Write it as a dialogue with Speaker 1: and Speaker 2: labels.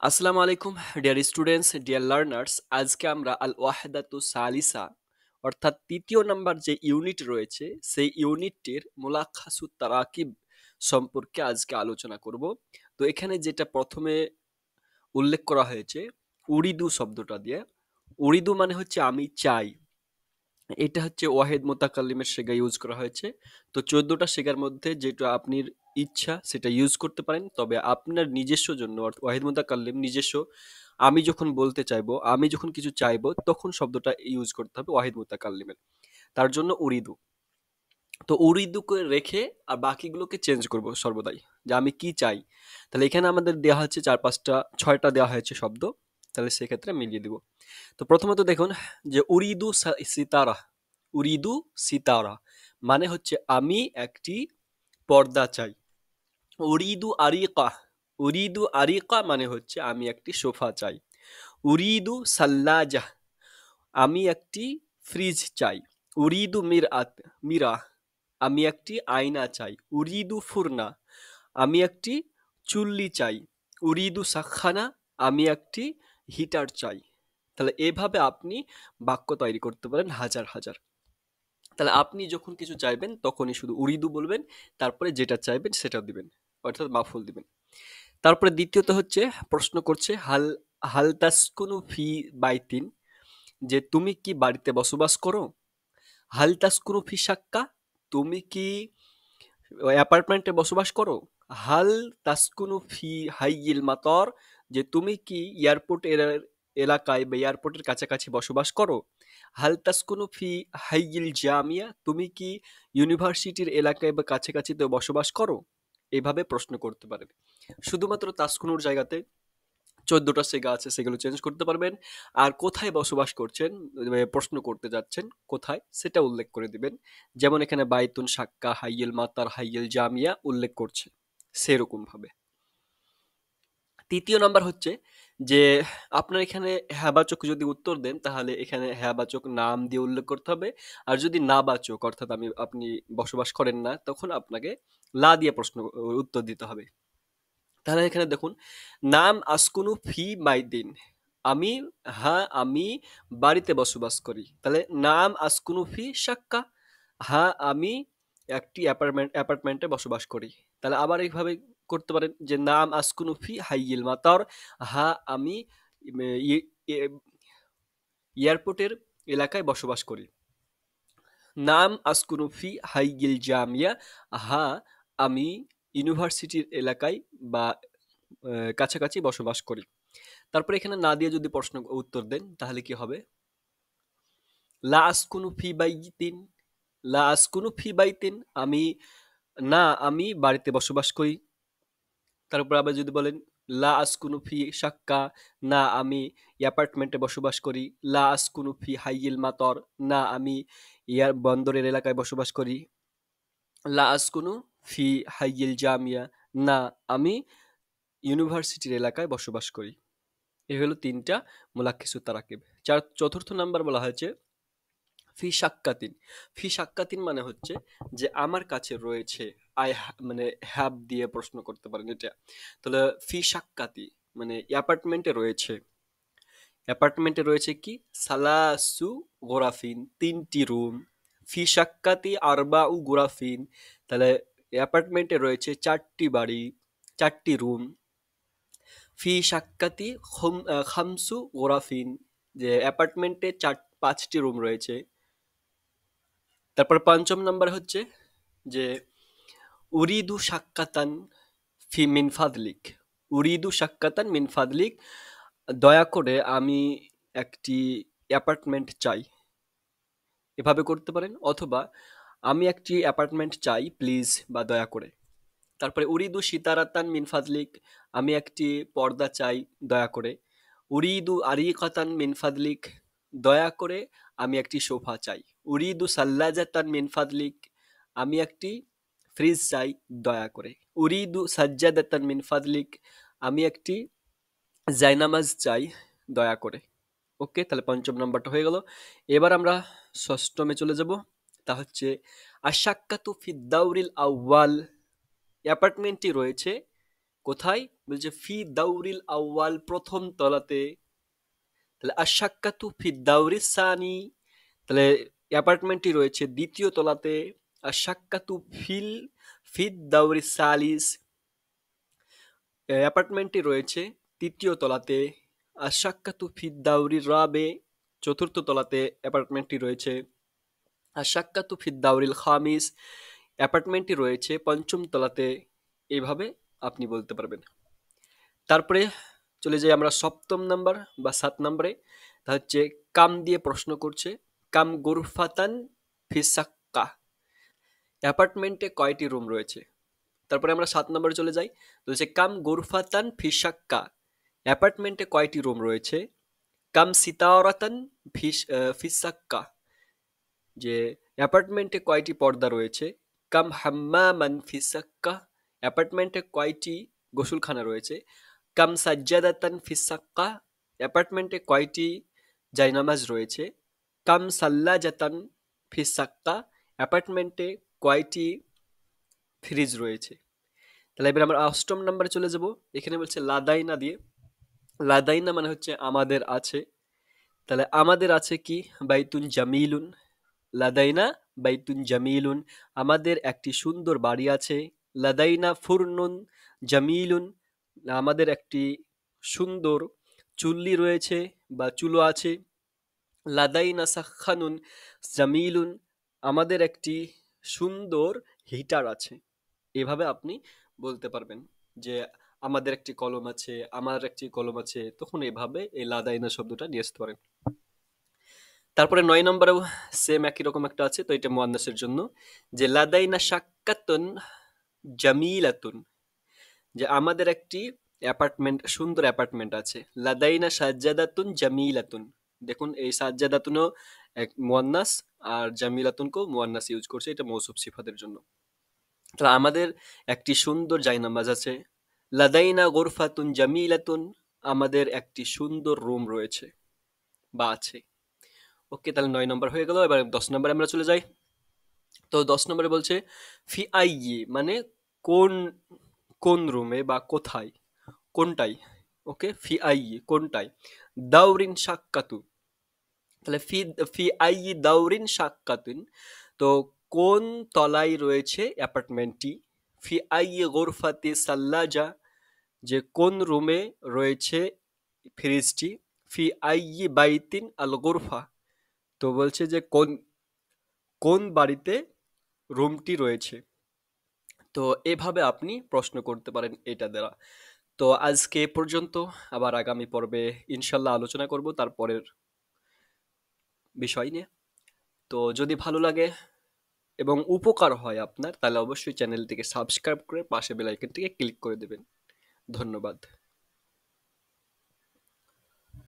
Speaker 1: আসসালামু আলাইকুম dear students, dear learners. আজকে আমরা আল ওয়াহদাতু সালিসা অর্থাৎ তৃতীয় নাম্বার যে ইউনিট রয়েছে সেই ইউনিটটির মুলাখাসুত তারাকিব সম্পর্কে আজকে আলোচনা করব। তো এখানে যেটা প্রথমে উল্লেখ করা হয়েছে উরিদু শব্দটা দিয়ে। উরিদু মানে হচ্ছে আমি চাই। এটা হচ্ছে ওয়াহেদ মোতাকাল্লিমের সেগা ইউজ করা হয়েছে। তো 14টা সেগার মধ্যে যেটা আপনার ইচ্ছা সেটা ইউজ করতে পারেন, তবে আপনার নিজস্ব জন্য ওয়াহেদ মোতাকাল্লিম নিজস্ব আমি যখন বলতে চাইবো, আমি যখন কিছু চাইবো তখন শব্দটা ইউজ করতে হবে ওয়াহিদ মুতাকাল্লিমের। তার জন্য উরিদু। তো উরিদুকে রেখে আর বাকিগুলোকে চেঞ্জ করব সর্বদাই, যে আমি কি চাই। তাহলে এখানে আমাদের দেওয়া হচ্ছে 4-5টা 6টা দেওয়া হয়েছে শব্দ। তাহলে সেক্ষেত্রে মিলিয়ে দিব। তো প্রথমত দেখুন যে উরিদু সিতারা। উরিদু সিতারা মানে হচ্ছে আমি একটি পর্দা চাই। উরিদু আরিকা। উরিদু আরিকা মানে হচ্ছে আমি একটি সোফা চাই। উরিদু সাল্লাজা আমি একটি ফ্রিজ চাই। উরিদু মিরা আমি একটি আয়না চাই। উরিদু ফুরনা আমি একটি চুল্লি চাই। উরিদু সাখানা আমি একটি হিটার চাই। তাহলে এভাবে আপনি বাক্য তৈরি করতে পারেন হাজার হাজার। তাহলে আপনি যখন কিছু চাইবেন তখনই শুধু উরিদু বলবেন, তারপরে যেটা চাইবেন সেটা দিবেন, অর্থাৎ মাফুল দিবেন। তারপরে দ্বিতীয়ত হচ্ছে প্রশ্ন করছে হাল হাল তাসকুনু ফি বাইতিন, যে তুমি কি বাড়িতে বসবাস করো। হাল তাসকুনু ফি সাক্কা তুমি কি অ্যাপার্টমেন্টে বসবাস করো। হাল তাসকুনু ফি হাইয়িল মাতর যে তুমি কি এয়ারপোর্ট এলাকায় বা এয়ারপোর্টের কাছাকাছি বসবাস করো। হাল তাসকুনু ফি হাইয়িল জামিয়া তুমি কি ইউনিভার্সিটির এলাকায় বা কাছাকাছিতে বসবাস করো। এইভাবে প্রশ্ন করতে পারেন। শুধুমাত্র তাসকুনুর জায়গাতে 14টা সেগা আছে, সেগুলো চেঞ্জ করতে পারবেন। আর কোথায় বসবাস করছেন, প্রশ্ন করতে যাচ্ছেন কোথায় সেটা উল্লেখ করে দিবেন। যেমন এখানে বাইতুন সাক্কা হাইয়েল মাতার হাইয়েল জামিয়া উল্লেখ করছে, সেরকম ভাবে। তৃতীয় নাম্বার হচ্ছে যে আপনার এখানে হ্যাবাচক যদি উত্তর দেন তাহলে এখানে হ্যাবাচক নাম দিয়ে উল্লেখ করতে হবে। আর যদি নাবাচক অর্থাৎ আপনি বসবাস করেন না, তখন আপনাকে লা দিয়ে উত্তর দিতে হবে। তাহলে এখানে দেখুন নাম আসকুনু ফি বাইদিন আমি, হ্যাঁ আমি বাড়িতে বসবাস করি। তাহলে নাম আসকুনু ফি সাক্কা হ্যাঁ আমি একটি অ্যাপার্টমেন্টে বসবাস করি। তাহলে আবার এইভাবে করতে পারেন যে নাম আসকুনু ফি হাইয়িল মাতার হ্যাঁ আমি এয়ারপোর্টের এলাকায় বসবাস করি। নাম আসকুনু ফি হাইয়িল জামিয়া হ্যাঁ আমি ইউনিভার্সিটির এলাকায় বা কাছাকাছি বসবাস করি। তারপরে এখানে না দিয়ে যদি প্রশ্ন উত্তর দেন তাহলে কি হবে, লা আসকুনু ফি বাইতিন। লা আসকুনু ফি বাইতিন আমি, না আমি বাড়িতে বসবাস করি। তারপর আবার যদি বলেন লা আসকুনু ফি সাক্কা না আমি অ্যাপার্টমেন্টে বসবাস করি। লা আসকুনু ফি হাইয়িল মাতর না আমি বন্দরের এলাকায় বসবাস করি। লা আসকুনু ফি হাইয়িল জামিয়া না আমি ইউনিভার্সিটির এলাকায় বসবাস করি। এই হলো 3টা মুলাক্কিসু তারাকিব। চতুর্থ নাম্বার বলা হয়েছে ফি সাক্কাতিন। ফি সাক্কাতিন মানে হচ্ছে যে আমার কাছে রয়েছে। মানে হ্যাভ দিয়ে প্রশ্ন করতে পারেন এটা। তাহলে ফি সাক্কাতি মানে অ্যাপার্টমেন্টে রয়েছে কি সালাসু গোরাফিন 3টি রুম। ফি সাক্কাতি আরবাউ গোরাফিন তাহলে অ্যাপার্টমেন্টে রয়েছে 4টি রুম। ফি সাক্কাতি খামসু গোরাফিন যে অ্যাপার্টমেন্টে 5টি রুম রয়েছে। তারপর পঞ্চম নাম্বার হচ্ছে যে উরিদু সাক্কাতান ফি মিন ফাদলিক। উরিদু সাক্কাতান মিন ফাদলিক দয়া করে আমি একটি অ্যাপার্টমেন্ট চাই। এভাবে করতে পারেন, অথবা আমি একটি অ্যাপার্টমেন্ট চাই প্লিজ বা দয়া করে। তারপরে উরিদু সিতারাতান মিন ফাদলিক আমি একটি পর্দা চাই দয়া করে। উরিদু আরিকাতান মিন ফাদলিক দয়া করে আমি একটি সোফা চাই। উরিদু সাল্লাজাতান মিন ফাদলিক আমি একটি ফ্রিজ চাই দয়া করে। উরিদু সাজ্জাদাতান মিন ফাদলিক আমি একটি জায়নামাজ চাই দয়া করে। ওকে, তাহলে পঞ্চম নাম্বারটা হয়ে গেল। এবার আমরা ষষ্ঠমে চলে যাব। তা হচ্ছে আশাক্কাতু ফিদ্দাউরিল আউয়াল অ্যাপার্টমেন্টটি রয়েছে কোথায়? বলছে ফি দাউরিল আউয়াল, প্রথম তলাতে। তাহলে আশাক্কাতু ফি দাউরিস সানি, তাহলে অ্যাপার্টমেন্টটি রয়েছে দ্বিতীয় তলাতে। আশাক্কাতু ফিদ দাউরিস সালিস, অ্যাপার্টমেন্টটি রয়েছে তৃতীয় তলাতে। আশাক্কাতু ফিদ দাউরির রাবে, চতুর্থ তলাতে অ্যাপার্টমেন্টটি রয়েছে। আশাক্কাতু ফিদ দাউরিল খামিস, অ্যাপার্টমেন্টটি রয়েছে পঞ্চম তলাতে। এইভাবে আপনি বলতে পারবেন। তারপরে চলে যাই আমরা সপ্তম নাম্বার বা 7 নম্বরে। তা হচ্ছে কাম দিয়ে প্রশ্ন করছে, কাম গুরফাতান ফিসাক্কা, অ্যাপার্টমেন্টে কয়টি রুম রয়েছে। তারপরে আমরা 7 নম্বরে চলে যাই, বলছে কাম গুরফাতান ফিসাক্কা, অ্যাপার্টমেন্টে কয়টি রুম রয়েছে। কাম সিতারাতান ফিসাক্কা, যে অ্যাপার্টমেন্টে কয়টি পর্দা রয়েছে। কাম হাম্মামান ফিসাক্কা, অ্যাপার্টমেন্টে কয়টি গোসলখানা রয়েছে। কাম সাজ্জাদাতান ফিসাক্কা, অ্যাপার্টমেন্টে কয়টি জায়নামাজ রয়েছে। কাম সাল্লাজাতান ফিসাক্কা, অ্যাপার্টমেন্টে কয়টি ফ্রিজ রয়েছে। তাহলে এবার আমরা 8ম নাম্বারে চলে যাব। এখানে বলছে লাদাইনা দিয়ে। লাদাইনা মানে হচ্ছে আমাদের আছে। তাহলে আমাদের আছে কি? বাইতুন জামিলুন, লাদাইনা বাইতুন জামিলুন, আমাদের একটি সুন্দর বাড়ি আছে। লাদাইনা ফুরনুন জামিলুন, আমাদের একটি সুন্দর চুল্লি রয়েছে বা চুলো আছে। লাদাইনা সাখানুন জামিলুন, আমাদের একটি সুন্দর হিটার আছে। এভাবে আপনি বলতে পারবেন যে আমাদের একটি কলম আছে, আমার একটি কলম আছে, তখন এভাবে এই লাদাইনা শব্দটা নিয়ে আসতে পারেন। তারপরে 9 নম্বরেও সেম একই রকম একটা আছে, তো এটা মুয়ান্নাসের জন্য, যে লাদাইনা শাক্কাতুন জামিলাতুন, যে আমাদের একটি অ্যাপার্টমেন্ট, সুন্দর অ্যাপার্টমেন্ট আছে। লাদাইনা সাজ্জাদাতুন জামিলাতুন, দেখুন এই সাজ্জাদাতুনও এক মুয়ান্নাস, আর জামিলাতুনকেও মুয়ান্নাস ইউজ করছে, এটা মৌসুফ সিফাতের জন্য। তাহলে আমাদের একটি সুন্দর জায়নামাজ আছে। লাদাইনা গোরফাতুন জামিলাতুন, আমাদের একটি সুন্দর রুম রয়েছে বা আছে। ওকে, তাহলে 9 নম্বর হয়ে গেল। এবার 10 নম্বরে আমরা চলে যাই। তো 10 নম্বরে বলছে ফি আইয়ি, মানে কোন কোন রুমে বা কোথায়, কোনটাই। ওকে, ফি আইয়ি কোনটায়। দাউরিন শাক্কাতু, তাহলে ফি ফি আইয়ি দাউরিন শাক্কাতুন, তো কোন তলায় রয়েছে অ্যাপার্টমেন্টটি। ফি আইয়ি গোরফাতি সাল্লাজা, যে কোন রুমে রয়েছে ফ্রিজটি। ফি আইয়ি বাইতিন আল গোরফা, তো বলছে যে কোন কোন বাড়িতে রুমটি রয়েছে। তো এভাবে আপনি প্রশ্ন করতে পারেন এটা দ্বারা। তো আজকে এ পর্যন্ত, আবার আগামী পর্বে ইনশাল্লাহ আলোচনা করব তারপরের বিষয় নিয়ে। তো যদি ভালো লাগে এবং উপকার হয় আপনার, তাহলে অবশ্যই চ্যানেলটিকে সাবস্ক্রাইব করে পাশে বেল আইকনটিকে ক্লিক করে দেবেন। ধন্যবাদ।